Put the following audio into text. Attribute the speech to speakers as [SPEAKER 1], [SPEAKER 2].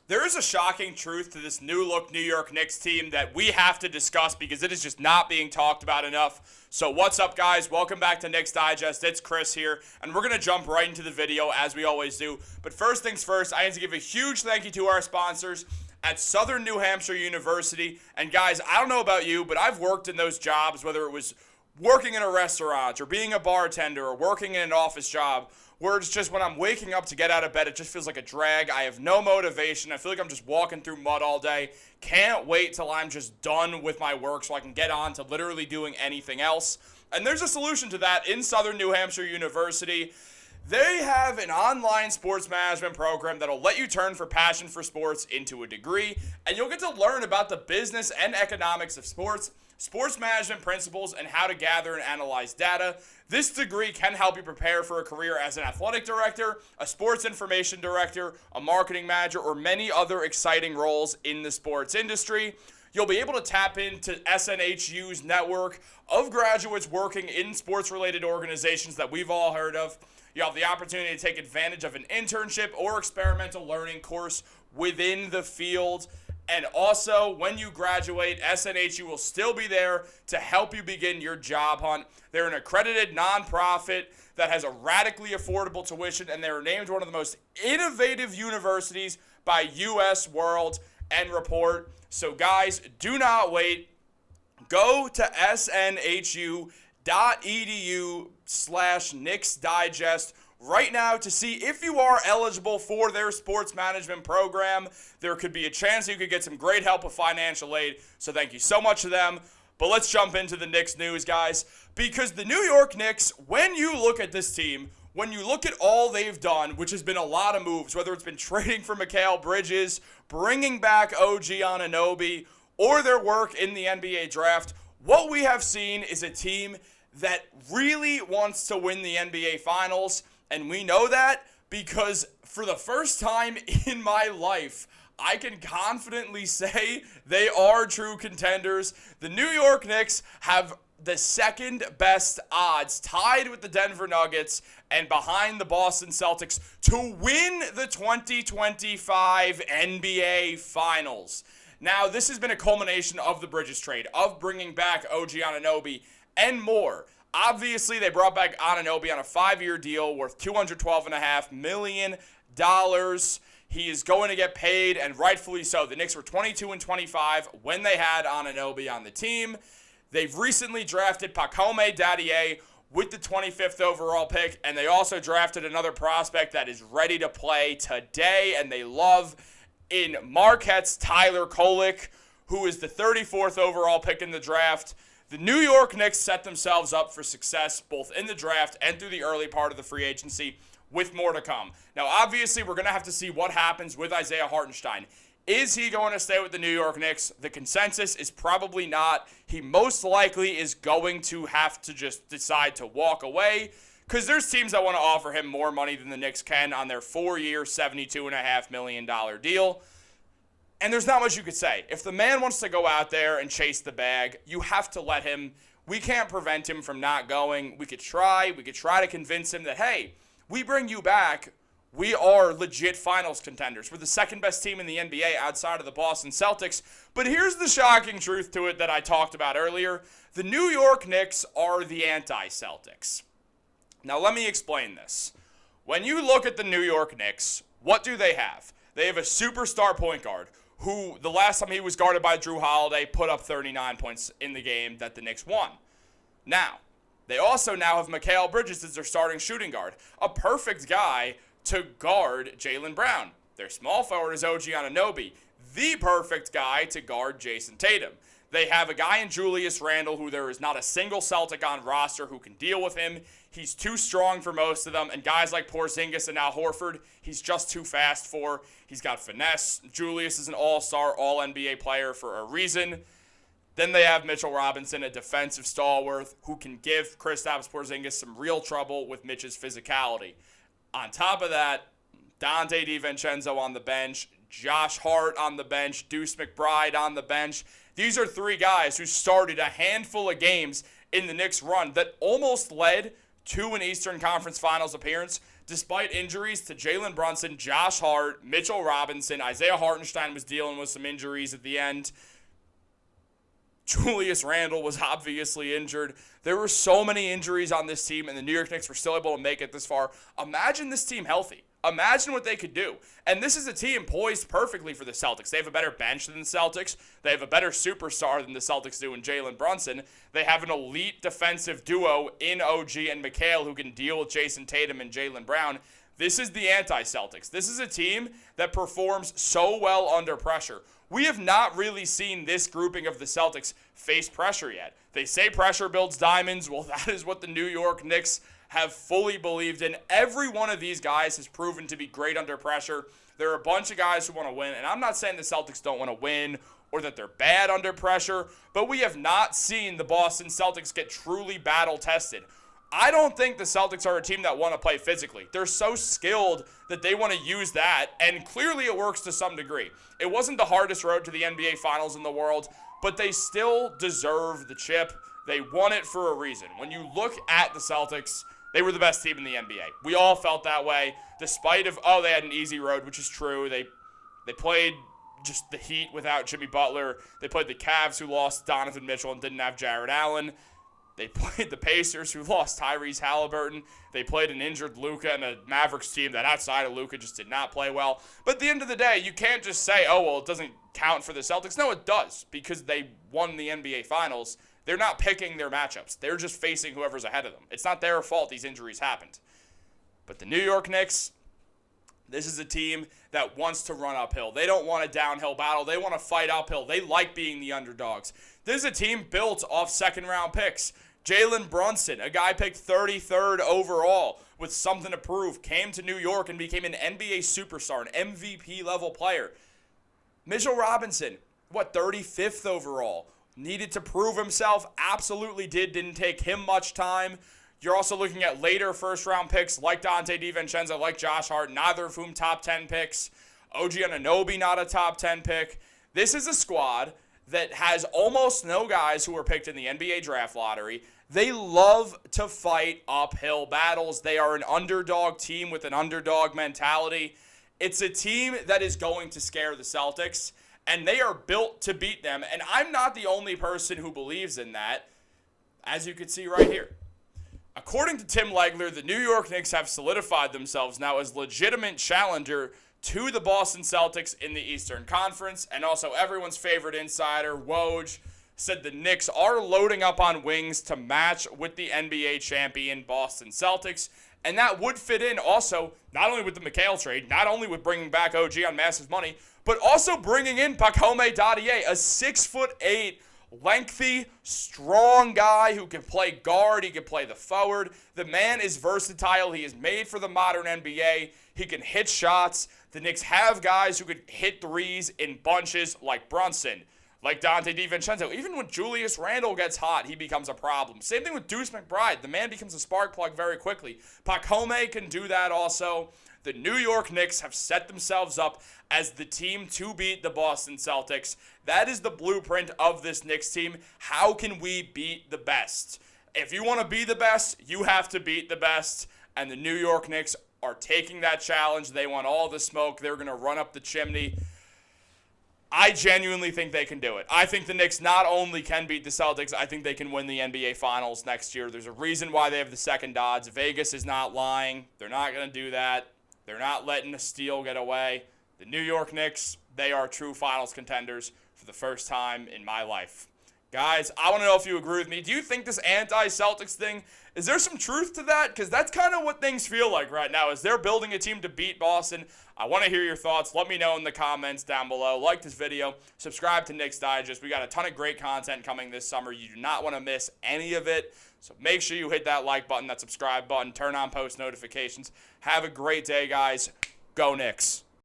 [SPEAKER 1] There is a shocking truth to this new-look New York Knicks team that we have to discuss because it is just not being talked about enough. So what's up, guys? Welcome back to Knicks Digest. It's Chris here, and we're going to jump right into the video as we always do. But first things first, I need to give a huge thank you to our sponsors at Southern New Hampshire University. And guys, I don't know about you, but I've worked in those jobs, whether it was working in a restaurant or being a bartender or working in an office job, where it's just when I'm waking up to get out of bed, it just feels like a drag. I have no motivation. I feel like I'm just walking through mud all day. Can't wait till I'm just done with my work so I can get on to literally doing anything else. And there's a solution to that in Southern New Hampshire University. They have an online sports management program that'll let you turn for passion for sports into a degree, and you'll get to learn about the business and economics of sports, sports management principles, and how to gather and analyze data. This degree can help you prepare for a career as an athletic director, a sports information director, a marketing manager, or many other exciting roles in the sports industry. You'll be able to tap into SNHU's network of graduates working in sports-related organizations that we've all heard of. You'll have the opportunity to take advantage of an internship or experimental learning course within the field. And also, when you graduate, SNHU will still be there to help you begin your job hunt. They're an accredited nonprofit that has a radically affordable tuition, and they were named one of the most innovative universities by US World and Report. So guys, do not wait. Go to snhu.edu/Knicks Digest right now to see if you are eligible for their sports management program. There could be a chance you could get some great help with financial aid, so thank you so much to them. But let's jump into the Knicks news, guys, because the New York Knicks, when you look at this team, when you look at all they've done, which has been a lot of moves, whether it's been trading for Mikal Bridges, bringing back OG Anunoby, or their work in the NBA draft, what we have seen is a team that really wants to win the NBA Finals. And we know that because for the first time in my life, I can confidently say they are true contenders. The New York Knicks have the second best odds, tied with the Denver Nuggets and behind the Boston Celtics, to win the 2025 NBA Finals. Now, this has been a culmination of the Bridges trade, of bringing back OG Anunoby, and more. Obviously, they brought back Anunoby on a 5-year deal worth $212.5 million. He is going to get paid, and rightfully so. The Knicks were 22-25 when they had Anunoby on the team. They've recently drafted Pacome Dadier with the 25th overall pick, and they also drafted another prospect that is ready to play today, and they love in Marquette's Tyler Kolek, who is the 34th overall pick in the draft. The New York Knicks set themselves up for success both in the draft and through the early part of the free agency, with more to come. Now, obviously, we're going to have to see what happens with Isaiah Hartenstein. Is he going to stay with the New York Knicks? The consensus is probably not. He most likely is going to have to just decide to walk away, because there's teams that want to offer him more money than the Knicks can on their 4-year, $72.5 million deal. And there's not much you could say. If the man wants to go out there and chase the bag, you have to let him. We can't prevent him from not going. We could try. We could try to convince him that, hey, we bring you back. We are legit finals contenders. We're the second best team in the NBA outside of the Boston Celtics. But here's the shocking truth to it that I talked about earlier. The New York Knicks are the anti-Celtics. Now, let me explain this. When you look at the New York Knicks, what do they have? They have a superstar point guard who, the last time he was guarded by Drew Holiday, put up 39 points in the game that the Knicks won. Now, they also now have Mikal Bridges as their starting shooting guard, a perfect guy to guard Jaylen Brown. Their small forward is OG Anunoby, the perfect guy to guard Jason Tatum. They have a guy in Julius Randle who there is not a single Celtic on roster who can deal with him. He's too strong for most of them, and guys like Porzingis and Al Horford, he's just too fast for. He's got finesse. Julius is an all-star, all-NBA player for a reason. Then they have Mitchell Robinson, a defensive stalwart who can give Kristaps Porzingis some real trouble with Mitch's physicality. On top of that, Dante DiVincenzo on the bench, Josh Hart on the bench, Deuce McBride on the bench. These are three guys who started a handful of games in the Knicks run that almost led to an Eastern Conference Finals appearance. despite injuries to Jalen Brunson, Josh Hart, Mitchell Robinson. Isaiah Hartenstein was dealing with some injuries at the end. Julius Randle was obviously injured. There were so many injuries on this team, and the New York Knicks were still able to make it this far. Imagine this team healthy. Imagine what they could do. And this is a team poised perfectly for the Celtics. They have a better bench than the Celtics. They have a better superstar than the Celtics do in Jalen Brunson. They have an elite defensive duo in OG and Mikal who can deal with Jason Tatum and Jaylen Brown. This is the anti-Celtics. This is a team that performs so well under pressure. We have not really seen this grouping of the Celtics face pressure yet. They say pressure builds diamonds. Well, that is what the New York Knicks have fully believed in. Every one of these guys has proven to be great under pressure. There are a bunch of guys who want to win, and I'm not saying the Celtics don't want to win or that they're bad under pressure, but we have not seen the Boston Celtics get truly battle-tested. I don't think the Celtics are a team that want to play physically. They're so skilled that they want to use that, and clearly it works to some degree. It wasn't the hardest road to the NBA Finals in the world, but they still deserve the chip. They won it for a reason. When you look at the Celtics, they were the best team in the NBA. We all felt that way, despite of, they had an easy road, which is true. They played just the Heat without Jimmy Butler. They played the Cavs, who lost Donovan Mitchell and didn't have Jared Allen. They played the Pacers, who lost Tyrese Halliburton. They played an injured Luka and a Mavericks team that outside of Luka just did not play well. But at the end of the day, you can't just say, it doesn't count for the Celtics. No, it does, because they won the NBA Finals. They're not picking their matchups. They're just facing whoever's ahead of them. It's not their fault these injuries happened. But the New York Knicks, this is a team that wants to run uphill. They don't want a downhill battle. They want to fight uphill. They like being the underdogs. This is a team built off second-round picks. Jalen Brunson, a guy picked 33rd overall with something to prove, came to New York and became an NBA superstar, an MVP-level player. Mitchell Robinson, 35th overall? Needed to prove himself, absolutely didn't take him much time. You're also looking at later first-round picks like Dante DiVincenzo, like Josh Hart, neither of whom top 10 picks. OG Anunoby, not a top 10 pick. This is a squad that has almost no guys who were picked in the NBA draft lottery. They love to fight uphill battles. They are an underdog team with an underdog mentality. It's a team that is going to scare the Celtics, and they are built to beat them. And I'm not the only person who believes in that, as you can see right here. According to Tim Legler, the New York Knicks have solidified themselves now as legitimate challenger to the Boston Celtics in the Eastern Conference. And also everyone's favorite insider, Woj, said the Knicks are loading up on wings to match with the NBA champion Boston Celtics. And that would fit in also not only with the Mikal trade, not only with bringing back OG on massive money, but also bringing in Pakome Dadier, a 6'8", lengthy, strong guy who can play guard. He can play the forward. The man is versatile. He is made for the modern NBA. He can hit shots. The Knicks have guys who could hit threes in bunches like Brunson, like Dante DiVincenzo. Even when Julius Randle gets hot, he becomes a problem. Same thing with Deuce McBride. The man becomes a spark plug very quickly. Pakome can do that also. The New York Knicks have set themselves up as the team to beat the Boston Celtics. That is the blueprint of this Knicks team. How can we beat the best? If you want to be the best, you have to beat the best. And the New York Knicks are taking that challenge. They want all the smoke. They're going to run up the chimney. I genuinely think they can do it. I think the Knicks not only can beat the Celtics, I think they can win the NBA Finals next year. There's a reason why they have the second odds. Vegas is not lying. They're not going to do that. They're not letting a steal get away. The New York Knicks, they are true finals contenders for the first time in my life. Guys, I want to know if you agree with me. Do you think this anti-Celtics thing, is there some truth to that? Because that's kind of what things feel like right now, is they're building a team to beat Boston. I want to hear your thoughts. Let me know in the comments down below. Like this video. Subscribe to Knicks Digest. We got a ton of great content coming this summer. You do not want to miss any of it. So make sure you hit that like button, that subscribe button, turn on post notifications. Have a great day, guys. Go Knicks.